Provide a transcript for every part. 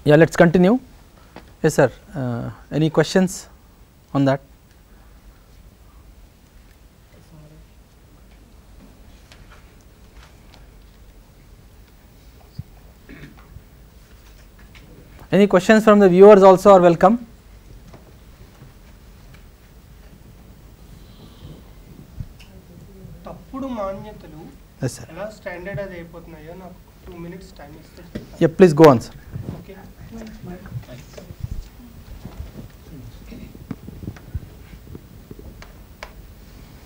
Yeah, let us continue. Yes sir, any questions on that? Any questions from the viewers also are welcome. తప్పుడు మాన్యతలు Yes sir. ఎలా standardise అయిపోతున్నాయో నాకు 2 minutes time ఇస్తే. Yeah, please go on sir. Okay.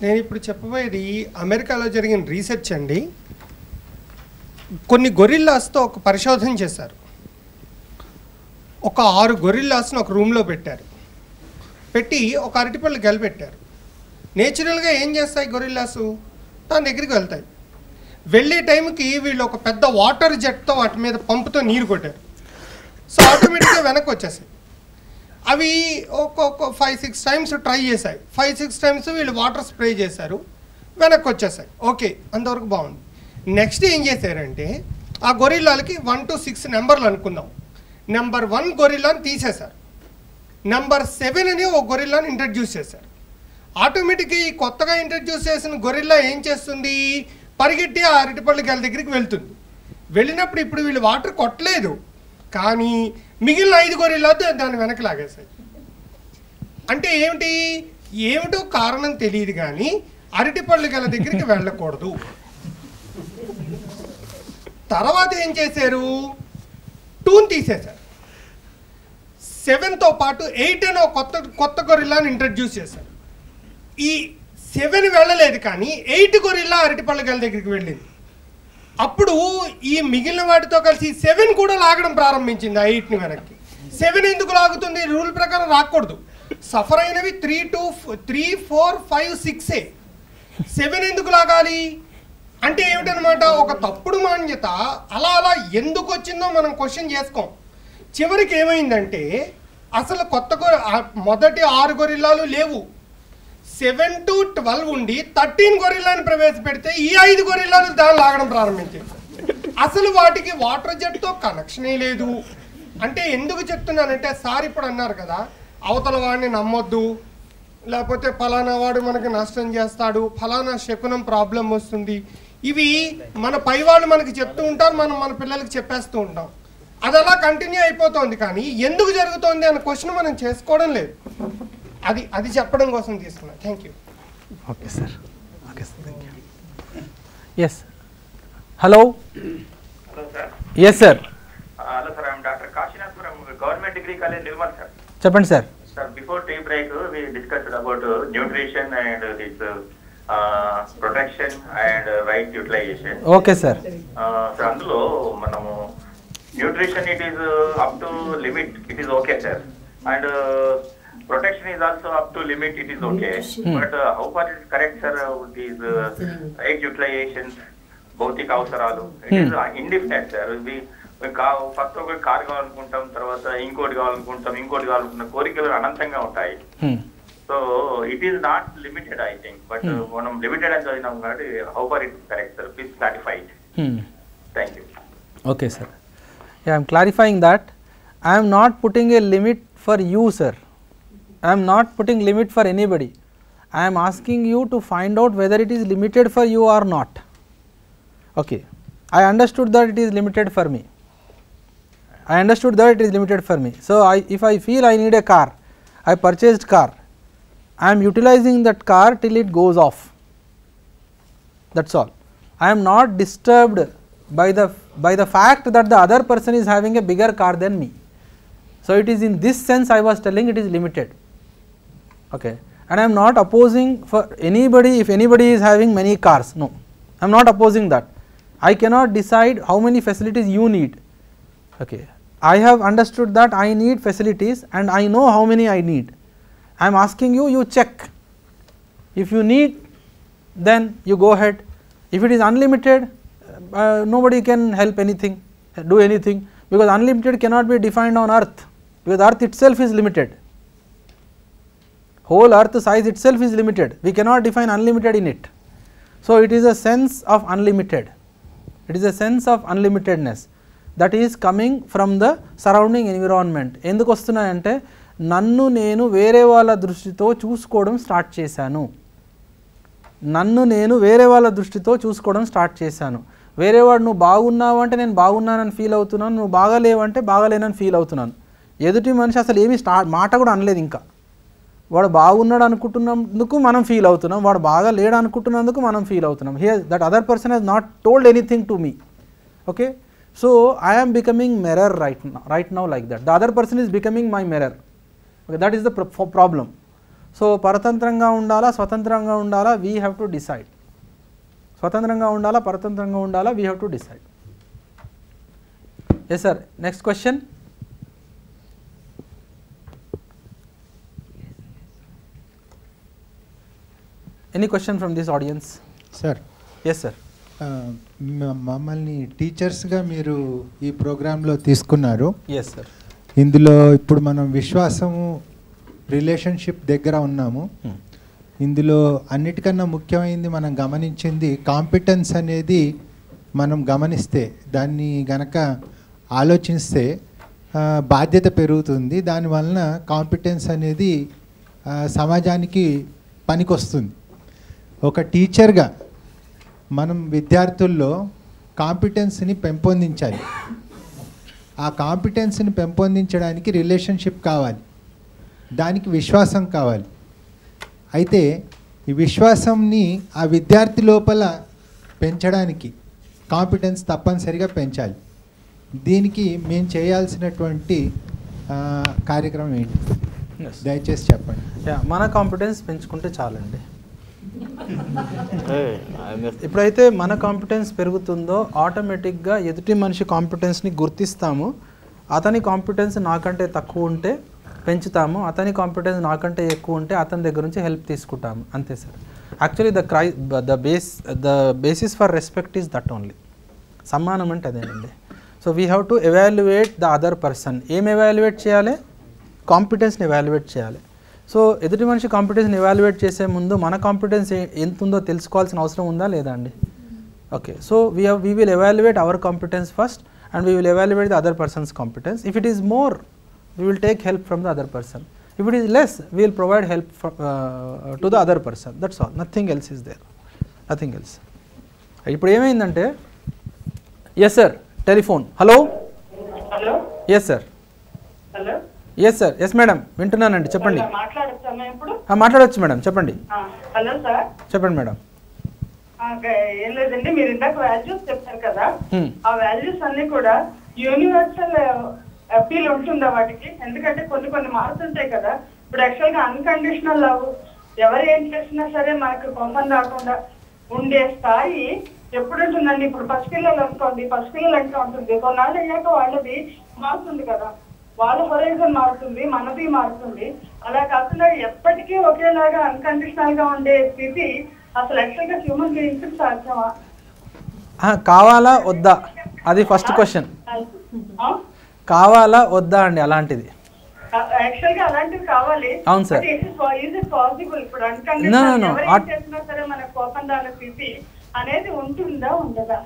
నేను ఇప్పుడు చెప్పబోయేది అమెరికాలో జరిగిన research అండి. కొన్ని గొరిల్లాస్తో ఒక పరిశోధన చేశారు. ఒక 6 గొరిల్లాస్ని ఒక రూమ్లో పెట్టారు. పెట్టి ఒక అరటిపళ్ళు గెలపెట్టారు. నేచురల్గా ఏం చేస్తాయి గొరిల్లాసు? తన దగ్గరికి వెళ్తాయి. వెళ్ళే టైంకి వీళ్ళు ఒక పెద్ద వాటర్ జెట్తో వాటి మీద పంపుతో నీరు కొట్టారు. సో ఆటోమేటిక్గా వెనక్కి వచ్చేసాయి. అవి ఒక 5-6 టైమ్స్ ట్రై చేశాయి. 5-6 టైమ్స్ వీళ్ళు వాటర్ స్ప్రే చేశారు, వెనక్కి వచ్చేసాయి. ఓకే, అంతవరకు బాగుంది. నెక్స్ట్ ఏం చేశారంటే ఆ గొరిల్లాలకి 1 to 6 నెంబర్లు అనుకుందాం. నెంబర్ 1 గొరిల్లాని తీసేశారు. నెంబర్ 7 అని ఒక గొరిల్లాని ఇంట్రడ్యూస్ చేశారు. ఆటోమేటిక్గా ఈ కొత్తగా ఇంట్రడ్యూస్ చేసిన గొరిల్లా ఏం చేస్తుంది? పరిగెట్టి ఆ అరటిపళ్ళు గెల దగ్గరికి వెళ్తుంది. వెళ్ళినప్పుడు ఇప్పుడు వీళ్ళు వాటర్ కొట్టలేదు, కానీ మిగిలిన 5 గొరిల్లాతో దాన్ని వెనక్కి లాగేశాయి. అంటే ఏమిటో కారణం తెలియదు, కానీ అరటిపళ్ళు గెల దగ్గరికి వెళ్ళకూడదు. తర్వాత ఏం చేశారు? 2ని తీసేశారు. 7తో పాటు 8 అని ఒక కొత్త గొరిల్లాని ఇంట్రడ్యూస్ చేశారు. ఈ 7 వెళ్ళలేదు, కానీ 8 గొరిల్లా అరటిపళ్ళ గెల దగ్గరికి వెళ్ళింది. అప్పుడు ఈ మిగిలిన వాటితో కలిసి 7 కూడా లాగడం ప్రారంభించింది ఆ 8ని వెనక్కి. 7 ఎందుకు లాగుతుంది? రూల్ ప్రకారం రాకూడదు. సఫర్ అయినవి 3, 4, 5, 6. 7 ఎందుకు లాగాలి అంటే ఏమిటనమాట? ఒక తప్పుడు మాన్యత అలా ఎందుకు వచ్చిందో మనం క్వశ్చన్ చేసుకోం. చివరికి ఏమైందంటే అసలు మొదటి 6 గొరిల్లాలు లేవు. 7 to 12 ఉండి 13 గొరిల్లాని ప్రవేశపెడితే ఈ 5 గొరిల్లాలు దాన్ని లాగడం ప్రారంభించాయి. అసలు వాటికి వాటర్ జెట్తో కనెక్షనే లేదు. అంటే ఎందుకు చెప్తున్నానంటే, సార్ ఇప్పుడు అన్నారు కదా, అవతల వాడిని నమ్మొద్దు, లేకపోతే ఫలానా వాడు మనకి నష్టం చేస్తాడు, ఫలానా శకునం ప్రాబ్లం వస్తుంది. ఇవి మన పై వాళ్ళు మనకి చెప్తూ ఉంటారు, మనం మన పిల్లలకి చెప్పేస్తూ ఉంటాం. అది అలా కంటిన్యూ అయిపోతుంది, కానీ ఎందుకు జరుగుతోంది అన్న క్వశ్చన్ మనం చేసుకోవడం లేదు. అది చెప్పడం కోసం తీసుకున్నాను. Thank you. Okay sir. Okay sir, thank you. Yes, hello. Hello sir. Yes sir. Hello sir, I'm doctor Kashinath from government degree college Nirmal sir. చెప్పండి sir. Sir, before tea break we discussed about nutrition and this protection and right utilization. Okay sir. Sir, అందులో మనము nutrition it is up to limit, it is okay sir. And protection is also up to limit, it is okay. But how far is correct sir, these right utilizations, భౌతిక అవసరాలు, it is indefinite sir. First ఒక car కావాలనుకుంటాం, తర్వాత ఇంకోటి కావాలనుకుంటాం, కోరికలు అనంతంగా ఉంటాయి. So it is not limited I think. But మనం లిమిటెడ్ అని చదివినాం కాబట్టి how far it is correct sir, please clarify it. Thank you. Okay sir. ఐ am clarifying that I am not putting a limit for you sir. I am not putting limit for anybody. I am asking you to find out whether it is limited for you or not. Okay, I understood that it is limited for me. So if I feel I need a car, I purchased car, I am utilizing that car till it goes off. That's all. I am not disturbed by the fact that the other person is having a bigger car than me. So it is in this sense I was telling it is limited. Okay, and I am not opposing for anybody if anybody is having many cars. No, I am not opposing that. I cannot decide how many facilities you need. Okay, I have understood that I need facilities and I know how many I need. I am asking you, you check. If you need, then you go ahead. If it is unlimited, nobody can help anything, do anything, because unlimited cannot be defined on earth, because earth itself is limited. Whole earth size itself is limited, we cannot define unlimited in it. So it is a sense of unlimited, it is a sense of unlimitedness. That is coming from the surrounding environment. ఎందుకు వస్తున్నాయంటే నన్ను నేను వేరే వాళ్ళ దృష్టితో చూసుకోవడం start చేశాను. నన్ను నేను వేరే వాళ్ళ దృష్టితో చూసుకోవడం స్టార్ట్ చేశాను. వేరేవాడు నువ్వు బాగున్నావు అంటే నేను బాగున్నానని ఫీల్ అవుతున్నాను, నువ్వు బాగాలేవంటే బాగాలేనని ఫీల్ అవుతున్నాను. ఎదుటి మనిషి అసలు ఏమీ మాట కూడా అనలేదు. ఇంకా వాడు బాగున్నాడు అనుకుంటున్నందుకు మనం ఫీల్ అవుతున్నాం, వాడు బాగా లేడు అనుకుంటున్నందుకు మనం ఫీల్ అవుతున్నాం. Here that other person has not told anything to me. Okay, so I am becoming mirror right now like that. The other person is becoming my mirror. Okay, that is the problem. So పరతంత్రంగా ఉండాలా స్వతంత్రంగా ఉండాలా, we have to decide. స్వతంత్రంగా ఉండాలా పరతంత్రంగా ఉండాలా, we have to decide. Yes sir, next question. Any question from this audience? Sir. Yes sir. మమ్మల్ని టీచర్స్గా మీరు ఈ ప్రోగ్రాంలో తీసుకున్నారు. Yes sir. ఇందులో ఇప్పుడు మనం విశ్వాసము రిలేషన్షిప్ దగ్గర ఉన్నాము. ఇందులో అన్నిటికన్నా ముఖ్యమైనది మనం గమనించింది కాంపిటెన్స్ అనేది. మనం గమనిస్తే దాన్ని గనక ఆలోచిస్తే బాధ్యత పెరుగుతుంది. దానివలన కాంపిటెన్స్ అనేది సమాజానికి పనికొస్తుంది. ఒక టీచర్గా మనం విద్యార్థుల్లో కాంపిటెన్స్ని పెంపొందించాలి. ఆ కాంపిటెన్స్ని పెంపొందించడానికి రిలేషన్షిప్ కావాలి, దానికి విశ్వాసం కావాలి. అయితే ఈ విశ్వాసంని ఆ విద్యార్థి లోపల పెంచడానికి కాంపిటెన్స్ తప్పనిసరిగా పెంచాలి. దీనికి మేము చేయాల్సినటువంటి కార్యక్రమం ఏంటి దయచేసి చెప్పండి. మన కాంపిటెన్స్ పెంచుకుంటే చాలండి. ఎప్పుడైతే మన కాంపిటెన్స్ పెరుగుతుందో ఆటోమేటిక్గా ఎదుటి మనిషి కాంపిటెన్స్ని గుర్తిస్తాము. అతని కాంపిటెన్స్ నాకంటే తక్కువ ఉంటే పెంచుతాము, అతని కాంపిటెన్స్ నాకంటే ఎక్కువ ఉంటే అతని దగ్గర నుంచి హెల్ప్ తీసుకుంటాము. అంతే sir. Actually the basis for respect is that only. సమ్మానం అంటే అదేనండి. So we have to evaluate the other person. ఏం ఎవాల్యుయేట్ చేయాలి? కాంపిటెన్స్ని ఎవాల్యుయేట్ చేయాలి. సో ఎదుటి మనిషి కాంపిటెన్స్ని ఎవాల్యుయేట్ చేసే ముందు మన కాంపిటెన్స్ ఎంత ఉందో తెలుసుకోవాల్సిన అవసరం ఉందా లేదా అండి? Okay, so we will evaluate our competence first and we will evaluate the other persons competence. If it is more, we will take help from the other person. If it is less, we will provide help to the other person. That's all. Nothing else is there. Nothing else. ఇప్పుడు ఏమైందంటే, yes sir, telephone. Hello. Hello. Yes sir. Hello. Yes sir. Yes madam, వింటున్నానండి, చెప్పండి. మాట్లాడొచ్చా ఇప్పుడు? మాట్లాడవచ్చు madam, చెప్పండి. Hello sir. చెప్పండి madam. ఏం లేదండి, మీరు ఇందాక వాల్యూస్ చెప్పారు కదా, ఆ వాల్యూస్ అన్ని కూడా యూనివర్సల్ అపీల్ ఉంటుందా వాటికి? ఎందుకంటే కొన్ని మారుతుంటాయి కదా. ఇప్పుడు యాక్చువల్ గా అన్కండిషనల్ లవ్, ఎవరు ఏం చేసినా సరే మనకు కోపం రాకుండా ఉండే స్థాయి ఎప్పుడు ఉంటుందండి? ఇప్పుడు పసిపిల్లలు అనుకోండి, పసిపిల్లలు అంటే ఉంటుంది, కొన్నాళ్ళు అయ్యాక వాళ్ళది మారుతుంది కదా, వాళ్ళ హొరైజన్ మారుతుంది, మనది మారుతుంది. అలా కాకుండా ఎప్పటికీ ఒకేలాగా అన్కండిషనల్ గా ఉండే స్థితి అసలు యాక్చువల్ గా హ్యూమన్ బీయింగ్స్ సాధ్యమా? కావాలా వద్దా, అది ఫస్ట్ క్వశ్చన్. కావాలా వద్దా అండి అలాంటిది? యాక్చువల్ గా అలాంటివి కావాలి. అవును సార్. Is it possible? ఇప్పుడు అన్కండిషనల్ చేసినా సరే మన కోపం రాని స్థితి అనేది ఉంటుందా ఉండదా?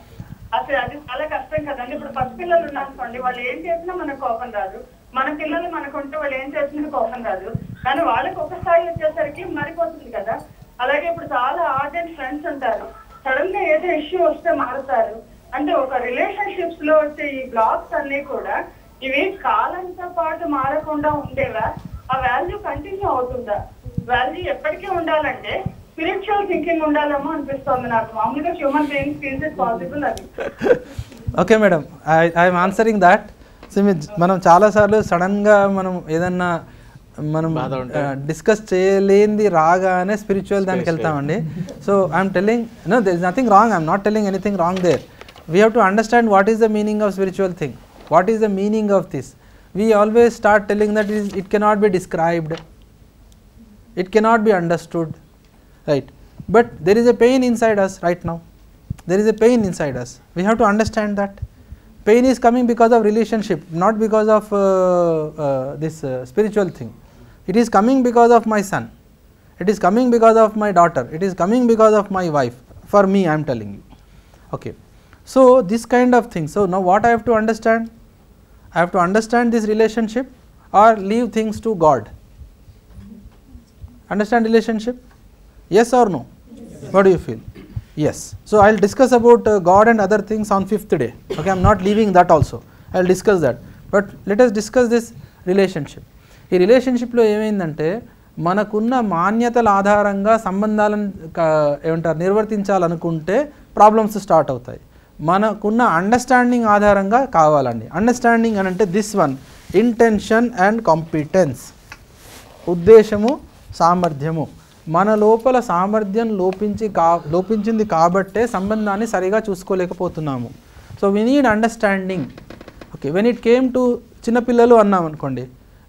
అసలు అది చాలా కష్టం కదండి. ఇప్పుడు పసిపిల్లలు ఉన్నారనుకోండి, వాళ్ళు ఏం చేసినా మనకు కోపం రాదు. మన పిల్లలు మనకుంటే వాళ్ళు ఏం చేసినా కోపం రాదు. కానీ వాళ్ళకి ఒక స్థాయి వచ్చేసరికి మారిపోతుంది కదా. అలాగే ఇప్పుడు చాలా ఆర్డెంట్ ఫ్రెండ్స్ ఉంటారు, సడన్ గా ఏదో ఇష్యూ వస్తే మారుతారు. అంటే ఒక రిలేషన్షిప్స్ లో వచ్చే ఈ బ్లాక్స్ అన్ని కూడా ఇవి కాలంతో పాటు మారకుండా ఉండేవా? ఆ వాల్యూ కంటిన్యూ అవుతుందా? వాల్యూ ఎప్పటికీ ఉండాలంటే స్పిరిచువల్ థింకింగ్ ఉండాలేమో అనిపిస్తుంది నాకు. మామూలుగా human beings is it possible అది? Okay madam, I'm answering that. మనం చాలాసార్లు సడన్గా మనం ఏదన్నా మనం డిస్కస్ చేయలేంది రాగానే స్పిరిచువల్ దానికి వెళ్తామండి. So I'm telling no, there is nothing wrong. I'm not telling anything wrong there. We have to understand what is the meaning of spiritual thing. What is the meaning of this? We always start telling that it cannot be described, it cannot be understood, right? But there is a pain inside us right now. There is a pain inside us. We have to understand that pain is coming because of relationship, not because of this spiritual thing. It is coming because of my son. It is coming because of my daughter. It is coming because of my wife. For me, I am telling you. Okay. So this kind of thing. So now what I have to understand? I have to understand this relationship or leave things to God. Understand relationship? Yes or no? What do you feel? Yes. So I will discuss about God and other things on 5th day. Okay, I am not leaving that also. I will discuss that. But let us discuss this relationship. ఈ రిలేషన్షిప్లో ఏమైందంటే మనకున్న మాన్యతల ఆధారంగా సంబంధాలను ఏమంటారు నిర్వర్తించాలనుకుంటే problems start అవుతాయి. మనకున్న understanding ఆధారంగా కావాలండి. అండర్స్టాండింగ్ అని అంటే this one, intention and competence, ఉద్దేశము సామర్థ్యము. మన లోపల సామర్థ్యం లోపించింది కాబట్టే సంబంధాన్ని సరిగా చూసుకోలేకపోతున్నాము. So we need understanding. Okay, when it came to చిన్నపిల్లలు అన్నాం అనుకోండి.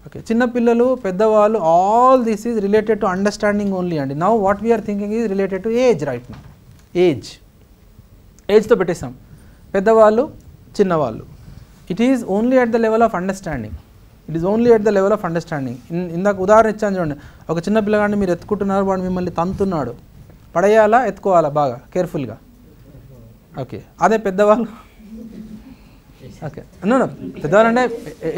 ఓకే, చిన్నపిల్లలు పెద్దవాళ్ళు all this is related to understanding only అండి. Now what we are thinking is related to age right now. ఏజ్తో పెట్టేసాం. పెద్దవాళ్ళు చిన్నవాళ్ళు, it is only at the level of understanding. It is only at the level of understanding. ఇందాక ఉదాహరణ ఇచ్చాను చూడండి. ఒక చిన్న పిల్లగాడిని మీరు ఎత్తుకుంటున్నారు, వాడు మిమ్మల్ని తంతున్నాడు, పడేయాలా ఎత్తుకోవాలా బాగా కేర్ఫుల్గా? ఓకే, అదే పెద్దవాళ్ళు. ఓకే, నో పెద్దవాళ్ళు అంటే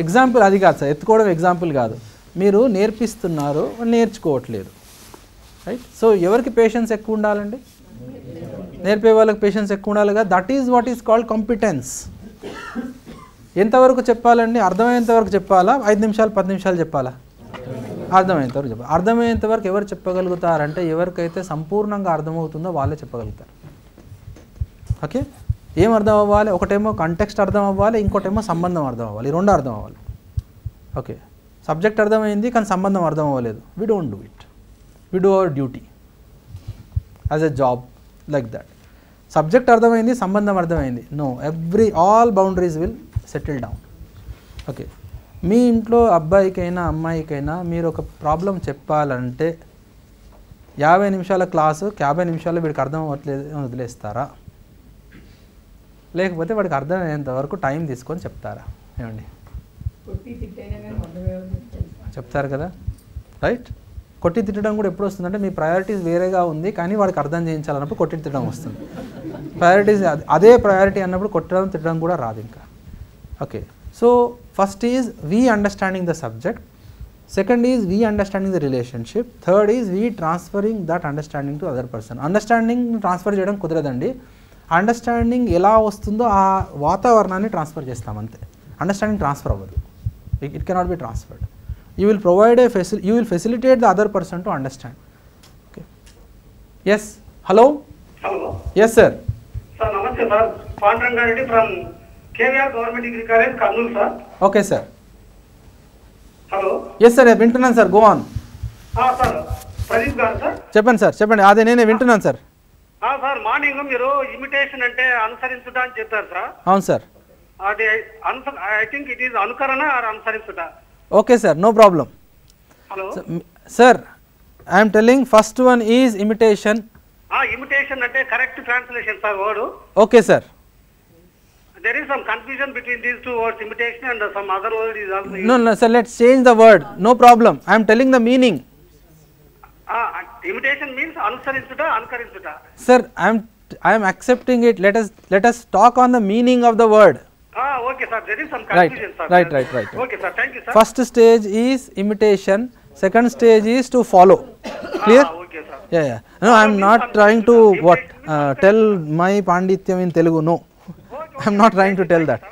ఎగ్జాంపుల్ అది కాదు సార్, ఎత్తుకోవడం ఎగ్జాంపుల్ కాదు. మీరు నేర్పిస్తున్నారు, నేర్చుకోవట్లేదు, రైట్? సో ఎవరికి పేషెన్స్ ఎక్కువ ఉండాలండి? నేర్పే వాళ్ళకి పేషెన్స్ ఎక్కువ ఉండాలి కదా. That is what is called competence. ఎంతవరకు చెప్పాలండి? అర్థమయ్యేంతవరకు చెప్పాలా? 5 నిమిషాలు 10 నిమిషాలు చెప్పాలా? అర్థమయ్యేంతవరకు చెప్పాలి. అర్థమయ్యేంతవరకు ఎవరు చెప్పగలుగుతారంటే ఎవరికైతే సంపూర్ణంగా అర్థమవుతుందో వాళ్ళే చెప్పగలుగుతారు. ఓకే, ఏం అర్థం అవ్వాలి? ఒకటేమో కంటెక్స్ట్ అర్థం అవ్వాలి, ఇంకోటేమో సంబంధం అర్థం అవ్వాలి. ఈ రెండు అర్థం అవ్వాలి. ఓకే, సబ్జెక్ట్ అర్థమైంది కానీ సంబంధం అర్థం అవ్వలేదు. We don't do it. We do our duty as a job like that. Subject అర్థమైంది, సంబంధం అర్థమైంది, no, all boundaries will settle down. Okay, మీ ఇంట్లో అబ్బాయికైనా అమ్మాయికైనా మీరు ఒక ప్రాబ్లం చెప్పాలంటే 50 నిమిషాల క్లాసు 50 నిమిషాల్లో వీడికి అర్థం అవ్వట్లేదు వదిలేస్తారా? లేకపోతే వాడికి అర్థమయ్యేంత వరకు టైం తీసుకొని చెప్తారా? ఏమండి చెప్తారు కదా, రైట్? కొట్టి తిట్టడం కూడా ఎప్పుడు వస్తుందంటే మీ ప్రయారిటీస్ వేరేగా ఉంది కానీ వాడికి అర్థం చేయించాలన్నప్పుడు కొట్టి తిట్టడం వస్తుంది. ప్రయారిటీస్ అదే ప్రయారిటీ అన్నప్పుడు కొట్టడం తిట్టడం కూడా రాదు ఇంకా. Okay, so first is we understanding the subject, second is we understanding the relationship, third is we transferring that understanding to other person. Understanding transfer చేయడం కుదరదండి. అండర్స్టాండింగ్ ఎలా వస్తుందో ఆ వాతావరణాన్ని ట్రాన్స్ఫర్ చేస్తాం అంతే. అండర్స్టాండింగ్ ట్రాన్స్ఫర్ అవ్వదు. It cannot be transferred. You will provide you will facilitate the other person to understand. Okay. Yes. Hello. Hello. Yes, sir. Sir, namaste, sir. Panduranga Reddy from KVR Government Degree College, Kurnool, sir. Okay, sir. Hello. Yes, sir. వింటున్నాను sir. Go on. sir. Pradeep గారు sir. చెప్పండి sir, చెప్పండి. అదే నేనే వింటున్నాను sir. Sir, morning మీరు imitation అంటే అనుసరించుట అని చెప్పారు సార్. అవును సార్. అది ఐ థింక్ ఇట్ ఈస్ అనుకరణ are అనుసరించుట. Okay, sir, no problem. Hello. Sir, I am telling first one is imitation. Imitation ante correct translation sir word. Okay, sir. There is some confusion between these two words, imitation and some other word is also used. No, sir, let's change the word. No problem. I am telling the meaning. Imitation means anusarinchuta, ankarinchuta. Sir, I am accepting it. Let us talk on the meaning of the word. Okay, sir. There is some confusion, sir. Right. Okay, sir. Thank you, sir. First stage is imitation. Second stage is to follow. Clear? Okay, sir. Yeah. No, I am not trying to tell my Pandityam in Telugu. No, I am not trying to tell that.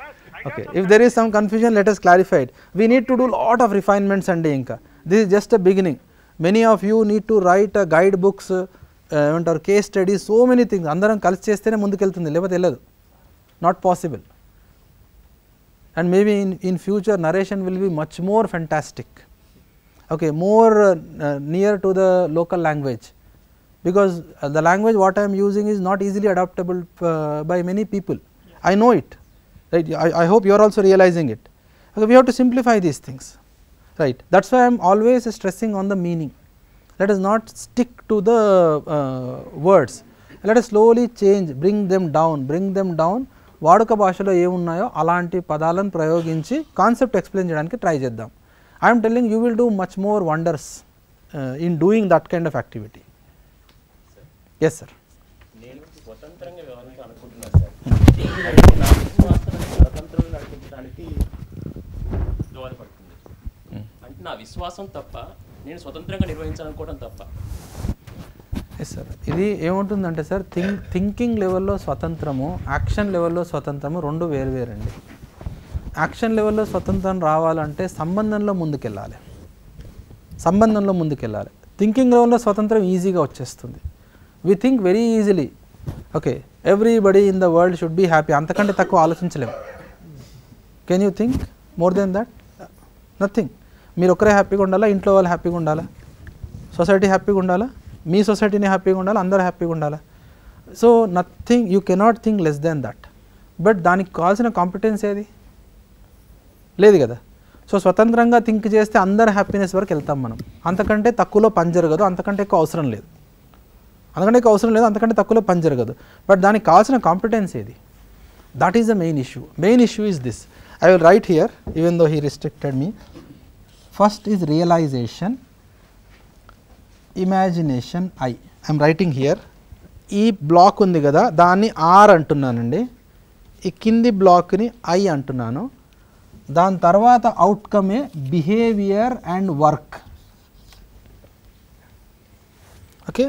Okay. If there is some confusion, let us clarify it. We need to do lot of refinements and inka. This is just a beginning. Many of you need to write guidebooks, case studies, so many things. Andaram kalisi chestene munduku veltundi, lepothe elladu. Not possible. And maybe in future narration will be much more fantastic, okay, more near to the local language, because the language what I am using is not easily adaptable by many people. I know it, right? I hope you are also realizing it. Okay, we have to simplify these things, right? That's why I am always stressing on the meaning. Let us not stick to the words. Let us slowly change, bring them down. వాడుక భాషలో ఏమున్నాయో అలాంటి పదాలను ప్రయోగించి concept explain చేయడానికి try చేద్దాం. I'm telling you will do much more wonders in doing that kind of activity. Yes sir. నేను స్వతంత్రంగా వ్యవహరించాలనుకుంటున్నాను సార్. నా విశ్వాసాన్ని స్వతంత్రంగా నడిపించడానికి దోహదపడుతుంది. అంటే నా విశ్వాసం తప్ప నేను స్వతంత్రంగా నిర్వహించాలనుకోవడం తప్ప. ఎస్ సార్, ఇది ఏముంటుందంటే సార్, థింకింగ్ లెవెల్లో స్వతంత్రము, యాక్షన్ లెవెల్లో స్వతంత్రము రెండు వేరువేరండి. యాక్షన్ లెవెల్లో స్వతంత్రం రావాలంటే సంబంధంలో ముందుకెళ్ళాలి. థింకింగ్ లెవెల్లో స్వతంత్రం ఈజీగా వచ్చేస్తుంది. We think very easily, okay everybody in the world should be happy, అంతకంటే తక్కువ ఆలోచించలేము. Can you think more than that? Nothing. మీరు ఒక్కరే హ్యాపీగా ఉండాలా, ఇంట్లో వాళ్ళు హ్యాపీగా ఉండాలా, సొసైటీ హ్యాపీగా ఉండాలా, మీ సొసైటీని హ్యాపీగా ఉండాలి, అందరూ హ్యాపీగా ఉండాలి. So nothing, you cannot think less than that. But దానికి కావాల్సిన కాంపిటెన్స్ ఏది లేదు కదా. సో స్వతంత్రంగా థింక్ చేస్తే అందరు హ్యాపీనెస్ వరకు వెళ్తాం మనం. అంతకంటే తక్కువలో పని జరగదు, అంతకంటే ఎక్కువ అవసరం లేదు, అంతకంటే తక్కువలో పని జరగదు. బట్ దానికి కావాల్సిన కాంపిటెన్స్ ఏది? That is the main issue. Main issue is this. I will write here even though he restricted me. First is realization, imagination, I'm writing here. ఈ బ్లాక్ ఉంది కదా, దాన్ని ఆర్ అంటున్నానండి, ఈ కింది బ్లాక్ని ఐ అంటున్నాను. దాని తర్వాత అవుట్కమే behaviour and work. Okay,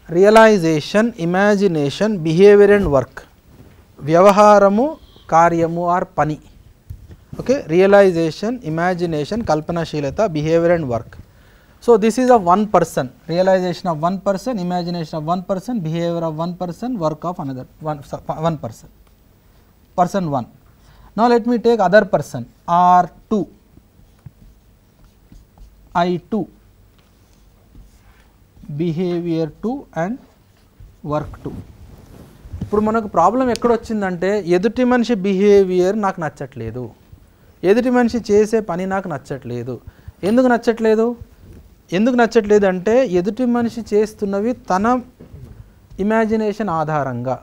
realisation, imagination, behaviour and work. వ్యవహారము, కార్యము ఆర్ పని. ఓకే, రియలైజేషన్, ఇమాజినేషన్, కల్పనాశీలత, behaviour and work. So this is of one person, realization of one person, imagination of one person, behavior of one person, work of another one person, person 1. Now let me take other person, R2, I2, behavior 2 and work 2. ఇప్పుడు మనకు problem ఎక్కడ వచ్చిందంటే, ఎదుటి మనిషి behaviour నాకు నచ్చట్లేదు, ఎదుటి మనిషి చేసే పని నాకు నచ్చట్లేదు. ఎందుకు నచ్చట్లేదు అంటే, ఎదుటి మనిషి చేస్తున్నవి తన ఇమాజినేషన్ ఆధారంగా,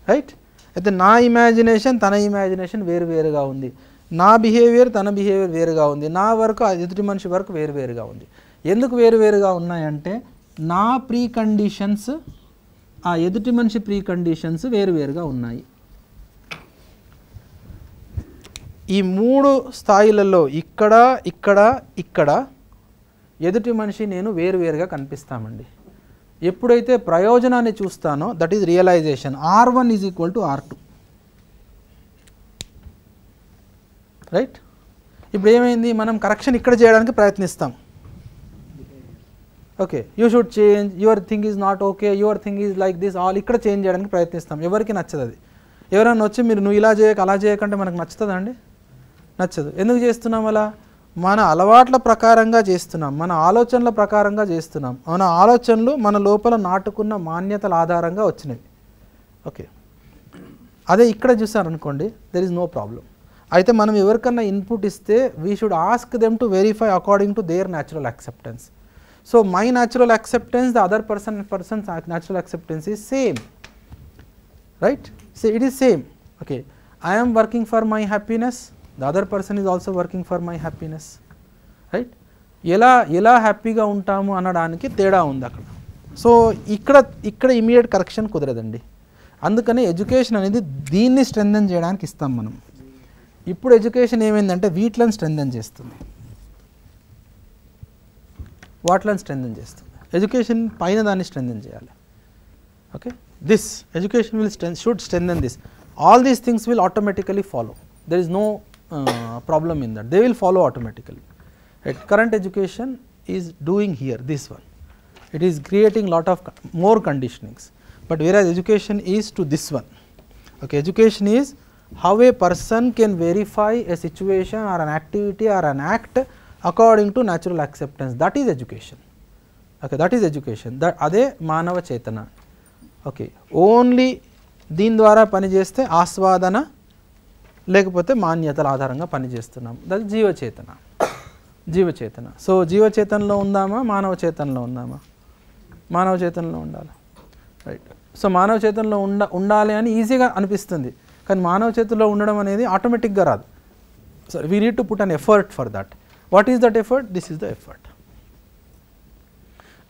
రైట్? అయితే నా ఇమాజినేషన్ తన ఇమాజినేషన్ వేరువేరుగా ఉంది, నా బిహేవియర్ తన బిహేవియర్ వేరుగా ఉంది, నా వర్క్ ఎదుటి మనిషి వర్క్ వేరువేరుగా ఉంది. ఎందుకు వేరువేరుగా ఉన్నాయంటే, నా ప్రీ కండిషన్స్ ఆ ఎదుటి మనిషి ప్రీ కండిషన్స్ వేరువేరుగా ఉన్నాయి. ఈ 3 స్థాయిలలో ఇక్కడ ఇక్కడ ఇక్కడ ఎదుటి మనిషి నేను వేరువేరుగా కనిపిస్తామండి. ఎప్పుడైతే ప్రయోజనాన్ని చూస్తానో, that is realisation. R1 is equal to R2, right? ఇప్పుడు ఏమైంది, మనం కరెక్షన్ ఇక్కడ చేయడానికి ప్రయత్నిస్తాం. Okay, you should change, your thing is not okay, your thing is like this, all ఇక్కడ చేంజ్ చేయడానికి ప్రయత్నిస్తాం. ఎవరికి నచ్చదు అది. ఎవరైనా వచ్చి మీరు నువ్వు ఇలా చేయక అలా చేయకంటే మనకు నచ్చుతుందా అండి? నచ్చదు. ఎందుకు చేస్తున్నాం అలా? మన అలవాట్ల ప్రకారంగా చేస్తున్నాం, మన ఆలోచనల ప్రకారంగా చేస్తున్నాం. మన ఆలోచనలు మన లోపల నాటుకున్న మాన్యతల ఆధారంగా వచ్చినవి. ఓకే, అదే ఇక్కడ చూసారనుకోండి, దెర్ ఈజ్ నో ప్రాబ్లం. అయితే మనం ఎవరికన్నా ఇన్పుట్ ఇస్తే we should ask them to verify according to their natural acceptance. So my natural acceptance, the other persons natural acceptance is same, right? So it is same. Okay, I am working for my happiness, the other person is also working for my happiness, right? ఎలా హ్యాపీగా ఉంటాము అనడానికి తేడా ఉంది అక్కడ. So ఇక్కడ immediate correction కుదరదండి. అందుకని ఎడ్యుకేషన్ అనేది దీన్ని స్ట్రెంథెన్ చేయడానికి ఇస్తాం మనం. ఇప్పుడు ఎడ్యుకేషన్ ఏమైందంటే వీటిలను స్ట్రెంథెన్ చేస్తుంది, వాటిలను స్ట్రెంథెన్ చేస్తుంది. ఎడ్యుకేషన్ పైన దాన్ని స్ట్రెంథెన్ చేయాలి. Okay, this education should strengthen this. All these things will automatically follow. There is no problem in that, they will follow automatically. Right? Current education is doing here this one, it is creating lot of more conditionings, but whereas education is to this one. Okay, education is how a person can verify a situation or an activity or an act according to natural acceptance. That is education. Okay, that is education. That ade manava chetana. Okay, only దీని ద్వారా పని చేస్తే ఆస్వాదన లేకపోతే మాన్యతల ఆధారంగా పనిచేస్తున్నాం. That జీవచేతన. So జీవచేతనలో ఉందామా, మానవ చేతనలో ఉందామా? మానవ చేతనలో ఉండాలి, రైట్? సో మానవ చేతనలో ఉండాలి అని ఈజీగా అనిపిస్తుంది, కానీ మానవ చేతుల్లో ఉండడం అనేది ఆటోమేటిక్గా రాదు. So we need to put an effort for that. What is that effort? This is the effort.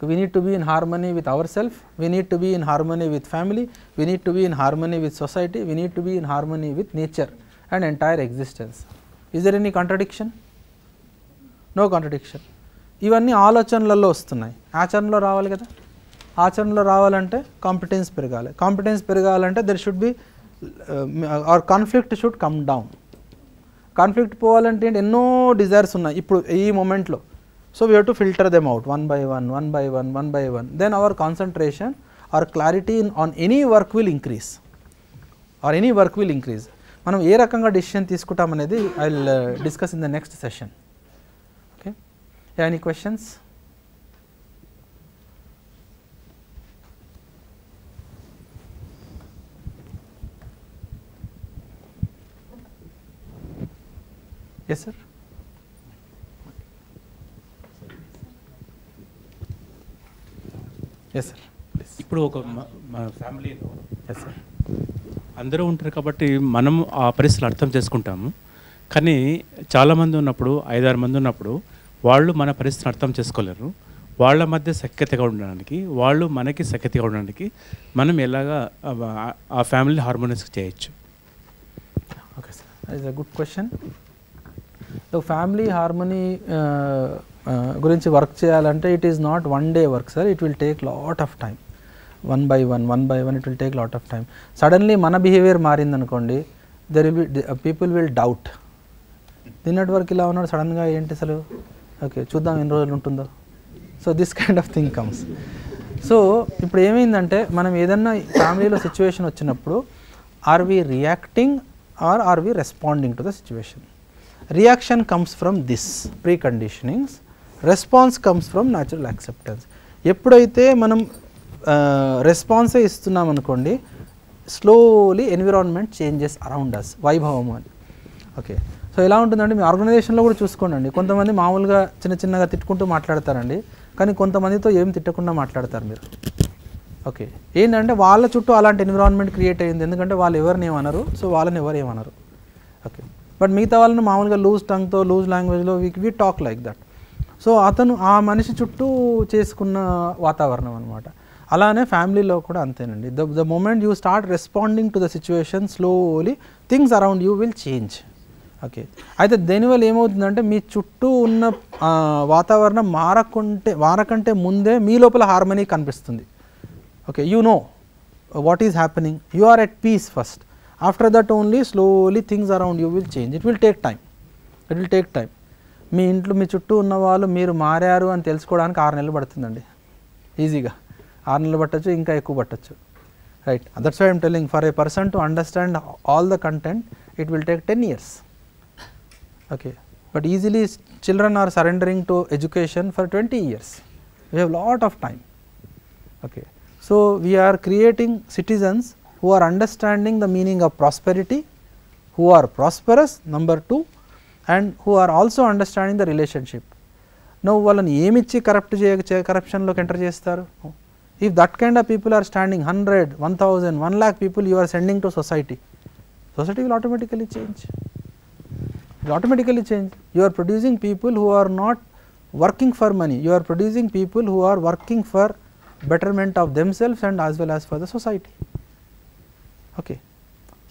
We need to be in harmony with ourselves, we need to be in harmony with family, we need to be in harmony with society, we need to be in harmony with nature and entire existence. Is there any contradiction? No contradiction. ఇవన్నీ ఆలోచనలలో వస్తున్నాయి, ఆచరణలో రావాలి కదా. ఆచరణలో రావాలంటే competence పెరగాలి, competence పెరగాలంటే there should be or conflict should come down. Conflict పోవాలంటే ఎన్నో డిజైర్స్ ఉన్నాయి ఇప్పుడు ఈ మూమెంట్లో. So we have to filter them out one by one. Then our concentration or clarity on any work will increase. మనం ఏ రకంగా డిసిషన్ తీసుకుంటాం అనేది I will discuss in the next session. Okay, any questions? Yes sir. Yes sir. Please. ఇప్పుడు ఒక మన ఫ్యామిలీలో Yes sir. అందరూ ఉంటారు కాబట్టి మనం ఆ పరిస్థితులు అర్థం చేసుకుంటాము. కానీ చాలామంది ఉన్నప్పుడు 5-6 మంది ఉన్నప్పుడు వాళ్ళు మన పరిస్థితిని అర్థం చేసుకోలేరు. వాళ్ళ మధ్య సఖ్యతగా ఉండడానికి, వాళ్ళు మనకి సఖ్యతగా ఉండడానికి మనం ఎలాగా ఆ ఫ్యామిలీ హార్మోనియస్ చేయొచ్చు? Okay sir. That is a good question. Family harmony గురించి వర్క్ చేయాలంటే it is not one day work sir, it will take lot of time. One by one it will take lot of time. Suddenly మన behaviour మారిందనుకోండి, there will be people will doubt, నిన్నటి వరకు ఇలా ఉన్నాడు సడన్గా ఏంటి అసలు, ఓకే చూద్దాం ఎన్ని రోజులు ఉంటుందో. So this kind of thing comes. సో ఇప్పుడు ఏమైందంటే మనం ఏదన్నా ఫ్యామిలీలో సిచ్యువేషన్ వచ్చినప్పుడు are we reacting or are we responding to the situation? Reaction comes from this preconditionings, response comes from natural acceptance. ఎప్పుడైతే మనం రెస్పాన్సే ఇస్తున్నాం అనుకోండి, slowly environment changes around us, వైభవం అని. ఓకే, సో ఎలా ఉంటుందంటే మీ ఆర్గనైజేషన్లో కూడా చూసుకోండి, కొంతమంది మామూలుగా చిన్నగా తిట్టుకుంటూ మాట్లాడతారండి, కానీ కొంతమందితో ఏం తిట్టకుండా మాట్లాడతారు మీరు. ఓకే, ఏంటంటే వాళ్ళ చుట్టూ అలాంటి ఎన్విరాన్మెంట్ క్రియేట్ అయ్యింది, ఎందుకంటే వాళ్ళు ఎవరిని ఏమనరు, సో వాళ్ళని ఎవరు ఏమనరు. ఓకే, బట్ మిగతా వాళ్ళని మామూలుగా లూజ్ టంగ్తో లూజ్ లాంగ్వేజ్లో we talk like that. So అతను ఆ మనిషి చుట్టూ చేసుకున్న వాతావరణం అనమాట. అలానే ఫ్యామిలీలో కూడా అంతేనండి. The moment you start responding to the situation, slowly things around you will change. Okay, అయితే దీనివల్ల ఏమవుతుందంటే మీ చుట్టూ ఉన్న వాతావరణం మారకంటే ముందే మీ లోపల హార్మనీ కనిపిస్తుంది. Okay, you know what is happening, you are at peace first. After that only slowly things around you will change. It will take time. మీ ఇంట్లో మీ చుట్టూ ఉన్న వాళ్ళు మీరు మారారు అని తెలుసుకోవడానికి 6 నెలలు పడుతుందండి, ఈజీగా 6 నెలలు పట్టచ్చు, ఇంకా ఎక్కువ పట్టచ్చు, right? That's why I'm telling, for a person to understand all the content it will take 10 years. Okay, but easily children are surrendering to education for 20 years. We have lot of time. Okay, so we are creating citizens who are understanding the meaning of prosperity, who are prosperous, number 2, and who are also understanding the relationship. Now వాళ్ళని ఏమిచ్చి కరప్షన్లోకి enter చేస్తారు? If that kind of people are standing 100, 1000, 1 lakh people you are sending to society will automatically change. You are producing people who are not working for money, you are producing people who are working for betterment of themselves and as well as for the society. Okay,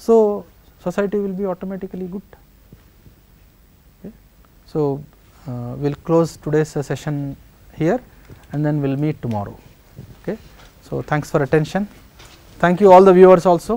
so society will be automatically good. Okay. So we'll close today's session here and then we'll meet tomorrow. Okay, so thanks for attention. Thank you all the viewers also.